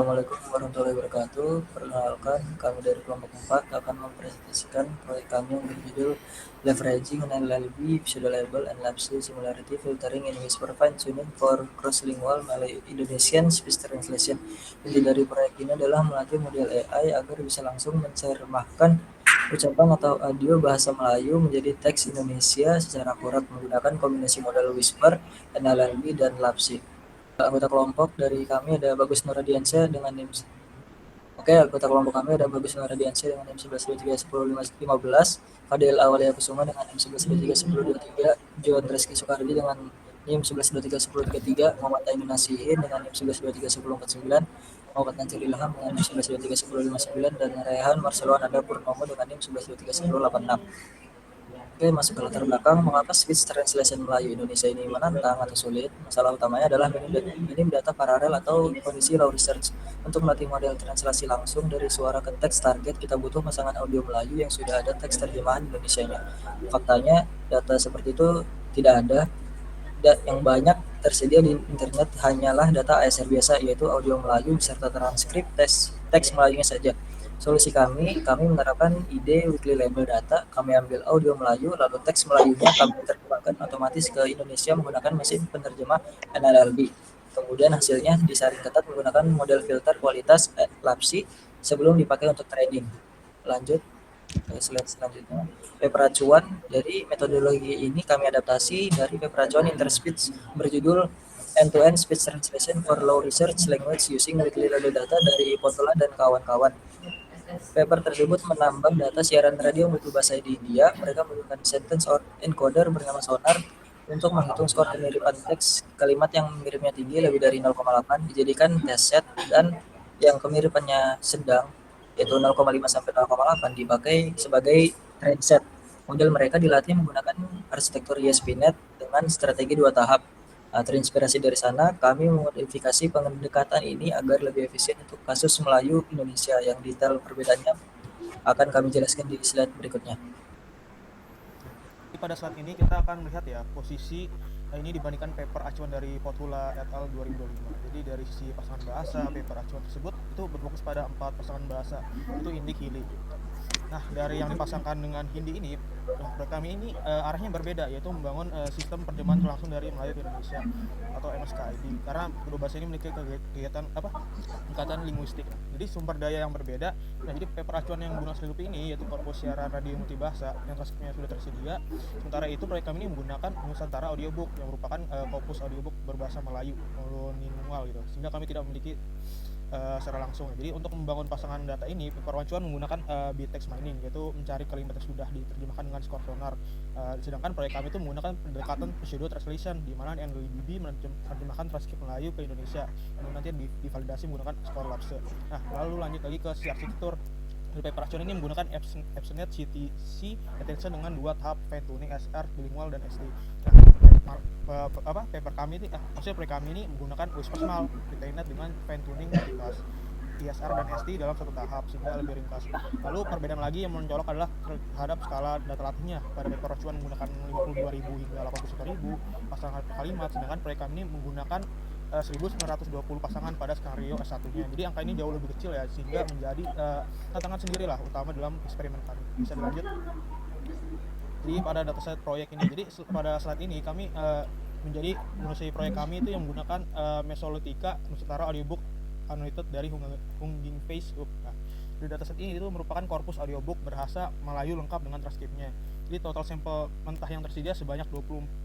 Assalamualaikum warahmatullahi wabarakatuh. Perkenalkan, kami dari kelompok 4 akan mempresentasikan proyek kami yang berjudul Leveraging NLLB, Pseudo Label and Lapse Similarity Filtering in Whisper Fine Tuning for Cross-Lingual Malay-Indonesian Speech Translation. Inti dari proyek ini adalah melatih model AI agar bisa langsung mencermahkan ucapan atau audio bahasa Melayu menjadi teks Indonesia secara akurat menggunakan kombinasi model Whisper, NLLB, dan Lapse. Anggota kelompok dari kami ada Bagus Nuradiansyah dengan NIM. Oke, anggota kelompok kami ada Bagus Nuradiansyah dengan NIM 11231015, Fadil Awalia Kusuma dengan NIM 11231023, Johan Reski Soekardi dengan NIM 11231033, Muhammad Ainun Nasihin dengan NIM 11231049, Muhammad Nansir Ilham dengan NIM 11231059, dan Rehan Marcelo Ananda Purnomo dengan NIM 11231086. Oke, masuk ke latar belakang, mengapa speech translation Melayu Indonesia ini menantang atau sulit? Masalah utamanya adalah minim data paralel atau kondisi low research. Untuk melatih model translasi langsung dari suara ke teks target, kita butuh pasangan audio Melayu yang sudah ada teks terjemahan Indonesianya. Faktanya, data seperti itu tidak ada. Yang banyak tersedia di internet hanyalah data ASR biasa, yaitu audio Melayu beserta transkrip teks Melayunya saja. Solusi kami menerapkan ide weekly label data. Kami ambil audio Melayu, lalu teks Melayunya kami terjemahkan otomatis ke Indonesia menggunakan mesin penerjemah NLLB. Kemudian hasilnya disaring ketat menggunakan model filter kualitas LAPSI sebelum dipakai untuk training. Lanjut ke slide selanjutnya. Paper acuan dari metodologi ini kami adaptasi dari paper acuan Interspeech berjudul End-to-End Speech Translation for Low Research Language Using Weekly Label Data dari Potola dan kawan-kawan. Paper tersebut menambah data siaran radio multibahasa di India. Mereka menggunakan sentence or encoder bernama Sonar untuk menghitung skor kemiripan teks kalimat yang miripnya tinggi lebih dari 0,8 dijadikan test set, dan yang kemiripannya sedang yaitu 0,5 sampai 0,8 dipakai sebagai trend set. Model mereka dilatih menggunakan arsitektur ESP.NET dengan strategi 2 tahap. Terinspirasi dari sana, kami memodifikasi pendekatan ini agar lebih efisien untuk kasus Melayu Indonesia. Yang detail perbedaannya akan kami jelaskan di slide berikutnya. Pada saat ini kita akan melihat ya posisi ini dibandingkan paper acuan dari Potula et al. 2025. Jadi dari sisi pasangan bahasa, paper acuan tersebut itu berfokus pada 4 pasangan bahasa, itu Indik, Hili. Nah, dari yang dipasangkan dengan Hindi ini, proyek kami ini arahnya berbeda, yaitu membangun sistem terjemahan langsung dari Melayu ke Indonesia atau MSKID. Karena kedua bahasa ini memiliki kegiatan tingkatan linguistik. Jadi sumber daya yang berbeda. Nah, jadi paper acuan yang menggunakan Slilup ini yaitu korpus siaran radio multibahasa yang transkripnya sudah tersedia. Sementara itu proyek kami ini menggunakan Nusantara Audiobook yang merupakan korpus audiobook berbahasa Melayu monolingual gitu. Sehingga kami tidak memiliki secara langsung. Jadi untuk membangun pasangan data ini, paper acuan menggunakan bit-text mining, yaitu mencari kalimat yang sudah diterjemahkan dengan skor Sonar. Sedangkan proyek kami itu menggunakan pendekatan pseudo translation, di mana NLLB menerjemahkan transkrip Melayu ke Indonesia, dan nanti divalidasi menggunakan skor Lapse. Nah, lalu lanjut lagi ke si arsitektur. Paper acuan ini menggunakan EbsNet CTC attention dengan 2 tahap fine tuning SR, bilingual, dan SD. Nah, paper kami ini, maksudnya proyek kami ini menggunakan Whisper retained dengan fine tuning ringkas ISR dan SD dalam satu tahap sehingga lebih ringkas. Lalu perbedaan lagi yang mencolok adalah terhadap skala data latihnya. Pada paper acuan menggunakan 52.000 hingga 81.000 pasangan kalimat, sedangkan proyek kami ini menggunakan 1.920 pasangan pada skenario S1-nya. Jadi angka ini jauh lebih kecil ya, sehingga menjadi tantangan sendiri lah, utama dalam eksperimen kami. Bisa dilanjut. Jadi pada dataset proyek ini, jadi pada slide ini kami menjadi menyelesaikan proyek kami itu yang menggunakan Mesoletica Nusantara Audiobook Annotated dari Hungging Face Group. Nah, di dataset ini itu merupakan korpus audiobook berbahasa Melayu lengkap dengan transkripnya. Jadi total sampel mentah yang tersedia sebanyak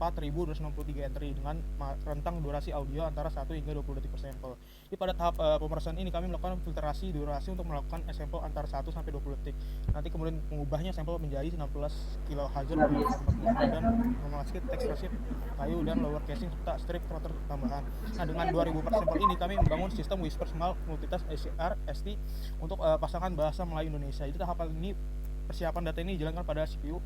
24.263 entry dengan rentang durasi audio antara 1 hingga 20 detik per sampel. Jadi pada tahap pemeriksaan ini kami melakukan filtrasi durasi untuk melakukan sampel antara 1 sampai 20 detik. Nanti kemudian mengubahnya sampel menjadi 16 kHz dan memasuki teks resip kayu dan lower casing serta strip throtter tambahan. Nah, dengan 2000 per sampel ini kami membangun sistem Whisper Small Multitask ACR ST untuk pasangan bahasa Melayu Indonesia. Jadi tahapan ini persiapan data ini dijalankan pada CPU.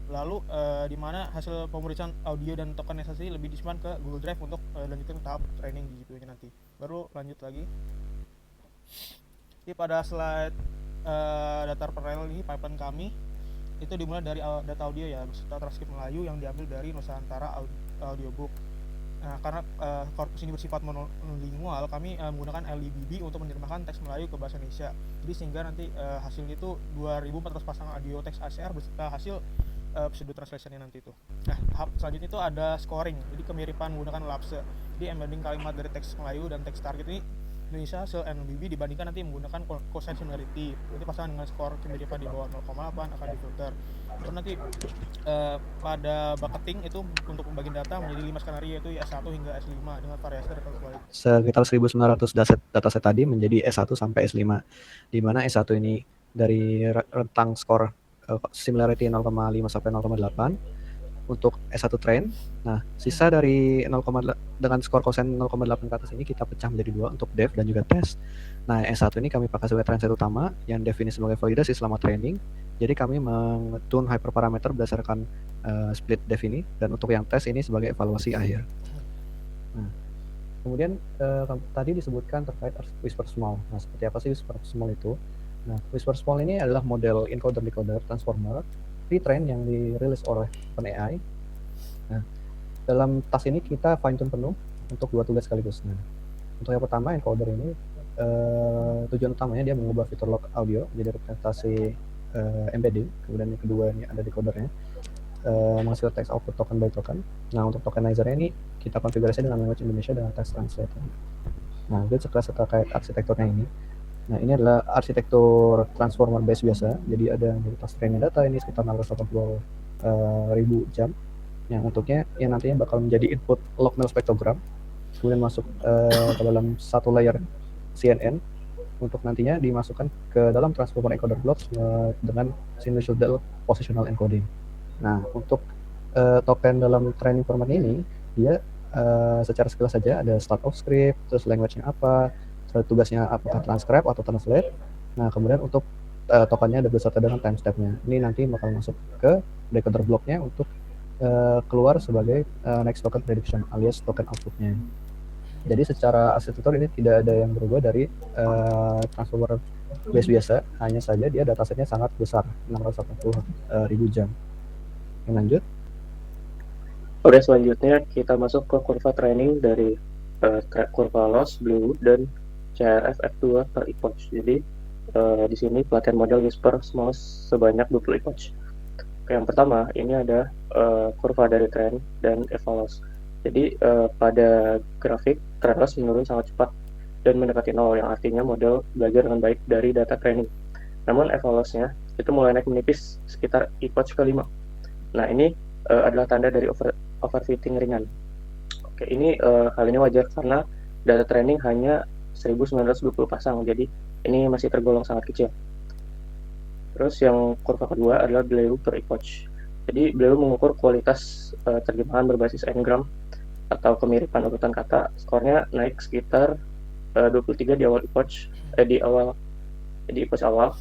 Lalu di mana hasil pemeriksaan audio dan tokenisasi lebih disimpan ke Google Drive untuk lanjutin tahap training di GPU-nya nanti. Baru lanjut lagi. Jadi pada slide data paralel ini pipeline kami itu dimulai dari data audio ya, beserta transkrip Melayu yang diambil dari Nusantara Audiobook. Nah, karena korpus ini bersifat monolingual, kami menggunakan LIBB untuk menerjemahkan teks Melayu ke bahasa Indonesia. Jadi sehingga nanti hasilnya itu 2.400 pasang audio teks ACR beserta hasil pseudo translation-nya nanti itu. Nah, tahap selanjutnya itu ada scoring. Jadi kemiripan menggunakan lapse. Jadi embedding kalimat dari teks Melayu dan teks target ini Indonesia hasil LIBB dibandingkan nanti menggunakan cosine similarity. Nanti pasangan dengan skor kemiripan di bawah 0,8 akan difilter. Terus nanti pada bucketing itu untuk pembagian data menjadi 5 skenario, yaitu S1 hingga S5 dengan variasi data terbalik. Sekitar 1.900 dataset tadi menjadi S1 sampai S5, di mana S1 ini dari rentang skor similarity 0,5 sampai 0,8 untuk S1 train. Nah, sisa dari dengan skor kosen 0,8 ke atas ini kita pecah menjadi 2 untuk dev dan juga test. Nah, S1 ini kami pakai sebagai translate utama yang dev ini sebagai validasi selama training. Jadi kami meng-tune hyperparameter berdasarkan split dev ini, dan untuk yang test ini sebagai evaluasi akhir. Nah, kemudian tadi disebutkan terkait Whisper Small. Nah, seperti apa sih Whisper Small itu? Nah, Whisper Small ini adalah model encoder-decoder transformer retrain yang dirilis oleh OpenAI. Nah, dalam tas ini kita fine tune penuh untuk 2 tugas sekaligus. Nah, untuk yang pertama, encoder ini tujuan utamanya dia mengubah fitur log audio jadi representasi embedding. Kemudian yang kedua ini ada decodernya, menghasilkan text output token by token. Nah, untuk tokenizer-nya ini kita konfigurasi dengan language Indonesia dengan text translator. Nah, itu sekelas terkait arsitekturnya ini. Nah, ini adalah arsitektur transformer base biasa. Jadi ada tas training data ini sekitar 680.000 jam. Yang untuknya yang nantinya bakal menjadi input log mail spektrogram. Kemudian masuk ke dalam satu layer CNN untuk nantinya dimasukkan ke dalam transformer encoder blocks dengan sinusoidal positional encoding. Nah, untuk token dalam training format ini dia secara sekilas saja ada start of script, terus language-nya apa, tugasnya apakah transcribe atau translate. Nah, kemudian untuk tokennya ada beserta dengan timestamp-nya. Ini nanti bakal masuk ke decoder block-nya untuk keluar sebagai next token prediction alias token output-nya. Jadi secara arsitektur ini tidak ada yang berubah dari transformer base biasa, hanya saja dia datasetnya sangat besar, 680.000 jam. Yang lanjut. Oke, selanjutnya kita masuk ke kurva training dari kurva loss, blue, dan CRF F2 per epoch. Jadi di sini pelatihan model Whisper Small sebanyak 20 epoch. Yang pertama ini ada kurva dari trend dan evaluasi. Jadi pada grafik trend loss menurun sangat cepat dan mendekati 0, yang artinya model belajar dengan baik dari data training. Namun evaluasinya itu mulai naik menipis sekitar epoch ke-5. Nah, ini adalah tanda dari overfitting ringan. Oke, ini hal ini wajar karena data training hanya 1920 pasang, jadi ini masih tergolong sangat kecil. Terus yang kurva kedua adalah BLEU per epoch. Jadi BLEU mengukur kualitas terjemahan berbasis n-gram atau kemiripan urutan kata. Skornya naik sekitar 23 di awal epoch, di epoch awal.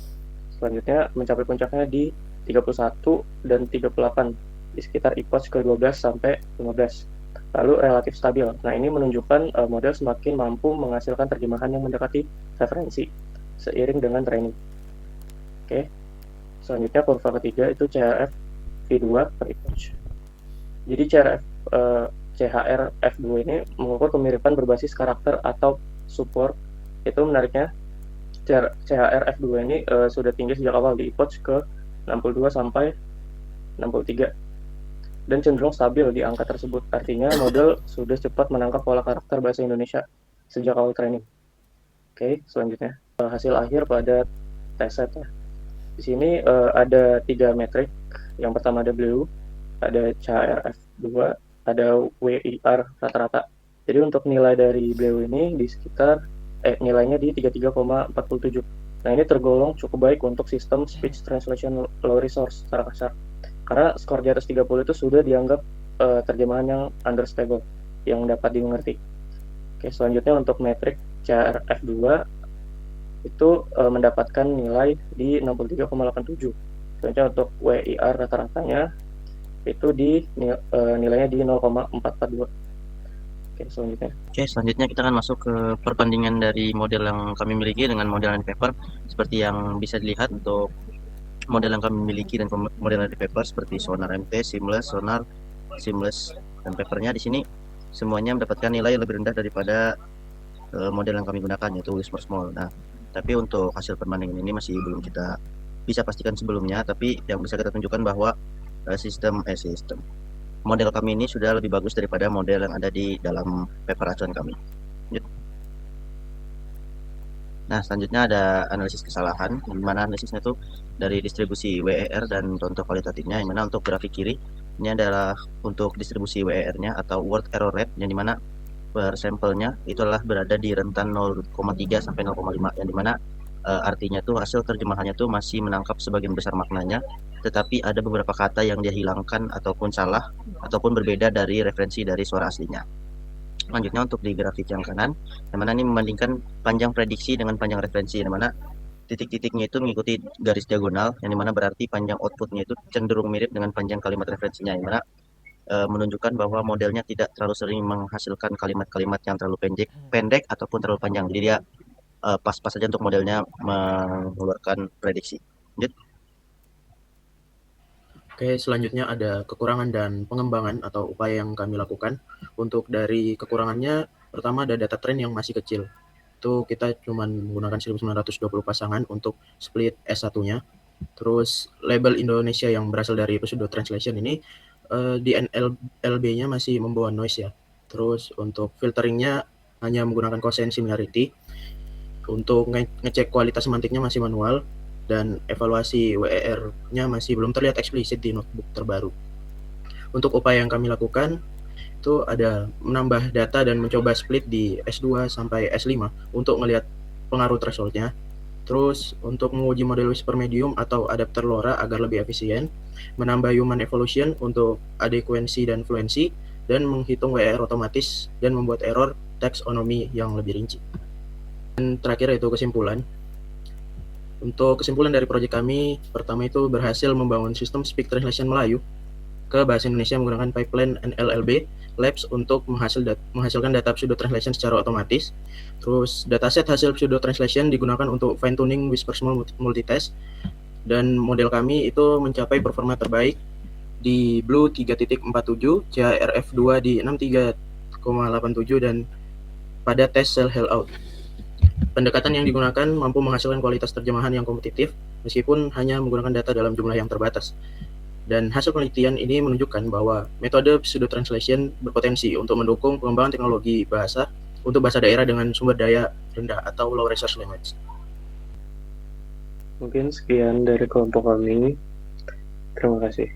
Selanjutnya mencapai puncaknya di 31 dan 38 di sekitar epoch ke-12 sampai 15. Lalu relatif stabil. Nah, ini menunjukkan model semakin mampu menghasilkan terjemahan yang mendekati referensi seiring dengan training. Oke, selanjutnya kurva ketiga itu CHRF V2 per epoch. Jadi CHR F2 ini mengukur kemiripan berbasis karakter atau support. Itu menariknya CHR F2 ini sudah tinggi sejak awal di epoch ke 62 sampai 63. Dan cenderung stabil di angka tersebut. Artinya model sudah cepat menangkap pola karakter bahasa Indonesia sejak awal training. Oke, selanjutnya hasil akhir pada test set ya. Di sini ada 3 metrik. Yang pertama ada BLEU, ada CHRF2, ada WIR rata-rata. Jadi untuk nilai dari BLEU ini di sekitar nilainya di 33,47. Nah, ini tergolong cukup baik untuk sistem speech translation low resource secara kasar. Karena skor di atas 30 itu sudah dianggap terjemahan yang understandable, yang dapat dimengerti. Oke, selanjutnya untuk metrik CRF2 itu mendapatkan nilai di 63,87. Selanjutnya untuk WIR rata-ratanya itu nilainya di 0,442. Oke, selanjutnya kita akan masuk ke perbandingan dari model yang kami miliki dengan model yang paper. Seperti yang bisa dilihat untuk model yang kami miliki dan model dari paper seperti Sonar MT, Seamless, Sonar, Seamless, dan papernya di sini semuanya mendapatkan nilai yang lebih rendah daripada model yang kami gunakan, yaitu Whisper Small. Nah, tapi untuk hasil perbandingan ini masih belum kita bisa pastikan sebelumnya, tapi yang bisa kita tunjukkan bahwa sistem model kami ini sudah lebih bagus daripada model yang ada di dalam paper acuan kami. Nah, selanjutnya ada analisis kesalahan, di mana analisisnya itu dari distribusi WER dan contoh kualitatifnya, yang mana untuk grafik kiri ini adalah untuk distribusi WER-nya atau word error rate, yang dimana per sampelnya itu adalah berada di rentan 0,3 sampai 0,5, yang dimana artinya tuh hasil terjemahannya tuh masih menangkap sebagian besar maknanya, tetapi ada beberapa kata yang dia hilangkan ataupun salah ataupun berbeda dari referensi dari suara aslinya. Selanjutnya untuk di grafik yang kanan, yang mana ini membandingkan panjang prediksi dengan panjang referensi, yang mana titik-titiknya itu mengikuti garis diagonal, yang dimana berarti panjang outputnya itu cenderung mirip dengan panjang kalimat referensinya, yang mana menunjukkan bahwa modelnya tidak terlalu sering menghasilkan kalimat-kalimat yang terlalu pendek ataupun terlalu panjang. Jadi dia pas-pas saja untuk modelnya mengeluarkan prediksi. Lanjut. Oke, selanjutnya ada kekurangan dan pengembangan atau upaya yang kami lakukan. Untuk dari kekurangannya, pertama ada data trend yang masih kecil. Itu kita cuma menggunakan 1920 pasangan untuk split S1-nya. Terus label Indonesia yang berasal dari pseudo translation ini di NLB-nya masih membawa noise ya. Terus untuk filteringnya hanya menggunakan cosine similarity. Untuk ngecek kualitas semantiknya masih manual, dan evaluasi WER-nya masih belum terlihat eksplisit di notebook terbaru. Untuk upaya yang kami lakukan, itu ada menambah data dan mencoba split di S2 sampai S5 untuk melihat pengaruh threshold-nya. Terus untuk menguji model Whisper Medium atau adapter LoRa agar lebih efisien, menambah human evolution untuk adekuensi dan fluensi, dan menghitung WER otomatis dan membuat error taxonomy yang lebih rinci. Dan terakhir itu kesimpulan. Untuk kesimpulan dari proyek kami, pertama itu berhasil membangun sistem speak translation Melayu ke bahasa Indonesia menggunakan pipeline NLLB Labs untuk menghasilkan data pseudo translation secara otomatis. Terus dataset hasil pseudo translation digunakan untuk fine tuning Whisper Small multitest, dan model kami itu mencapai performa terbaik di Blue 3.47, CRF2 di 63,87 dan pada tes cell out. Pendekatan yang digunakan mampu menghasilkan kualitas terjemahan yang kompetitif meskipun hanya menggunakan data dalam jumlah yang terbatas. Dan hasil penelitian ini menunjukkan bahwa metode pseudo translation berpotensi untuk mendukung pengembangan teknologi bahasa untuk bahasa daerah dengan sumber daya rendah atau low resource language. Mungkin sekian dari kelompok kami. Terima kasih.